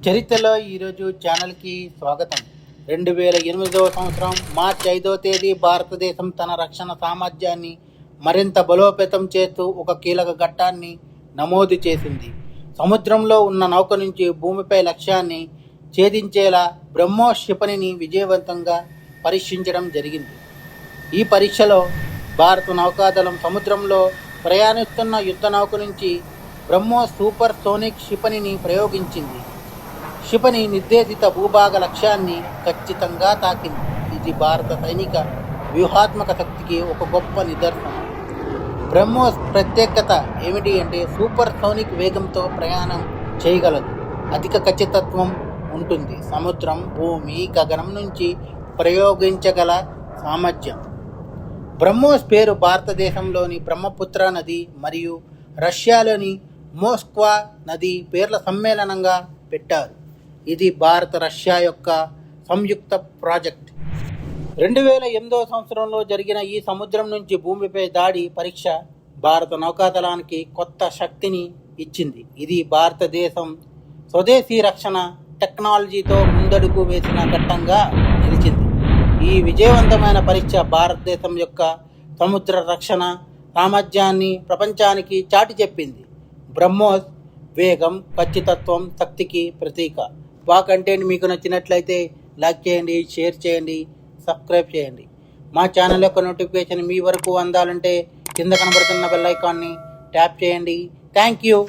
చరిత్రలో ఈరోజు ఛానల్కి స్వాగతం. 2008 సంవత్సరం మార్చి 5వ తేదీ భారతదేశం తన రక్షణ సామర్థ్యాన్ని మరింత బలోపేతం చేస్తూ ఒక కీలక ఘట్టాన్ని నమోదు చేసింది. సముద్రంలో ఉన్న నౌక నుంచి భూమిపై లక్ష్యాన్ని ఛేదించేలా బ్రహ్మోస్ క్షిపణిని విజయవంతంగా పరీక్షించడం జరిగింది. ఈ పరీక్షలో భారత నౌకాదళం సముద్రంలో ప్రయాణిస్తున్న యుద్ధ నౌక నుంచి బ్రహ్మోస్ సూపర్ సోనిక్ క్షిపణిని ప్రయోగించింది. క్షిపణి నిర్దేశిత భూభాగ లక్ష్యాన్ని ఖచ్చితంగా తాకింది. ఇది భారత సైనిక వ్యూహాత్మక శక్తికి ఒక గొప్ప నిదర్శనం. బ్రహ్మోస్ ప్రత్యేకత ఏమిటి అంటే సూపర్ సోనిక్ వేగంతో ప్రయాణం చేయగలదు, అధిక ఖచ్చితత్వం ఉంటుంది, సముద్రం, భూమి, గగనం నుంచి ప్రయోగించగల సామర్థ్యం. బ్రహ్మోస్ పేరు భారతదేశంలోని బ్రహ్మపుత్ర నది మరియు రష్యాలోని మోస్క్వా నది పేర్ల సమ్మేళనంగా పెట్టారు. ఇది భారత రష్యా యొక్క సంయుక్త ప్రాజెక్ట్. 2008 సంవత్సరంలో జరిగిన ఈ సముద్రం నుంచి భూమిపై దాడి పరీక్ష భారత నౌకాదళానికి కొత్త శక్తిని ఇచ్చింది. ఇది భారతదేశం స్వదేశీ రక్షణ టెక్నాలజీతో ముందడుగు వేసిన ఘట్టంగా నిలిచింది. ఈ విజయవంతమైన పరీక్ష భారతదేశం యొక్క సముద్ర రక్షణ సామర్థ్యాన్ని ప్రపంచానికి చాటి చెప్పింది. బ్రహ్మోస్ వేగం, ఖచ్చితత్వం, శక్తికి ప్రతీక. మా కంటెంట్ మీకు నచ్చినట్లయితే లైక్ చేయండి, షేర్ చేయండి, సబ్స్క్రైబ్ చేయండి. మా ఛానల్ యొక్క నోటిఫికేషన్ మీ వరకు అందాలంటే కింద కనబడుతున్న బెల్ ఐకాన్ని ట్యాప్ చేయండి. Thank you.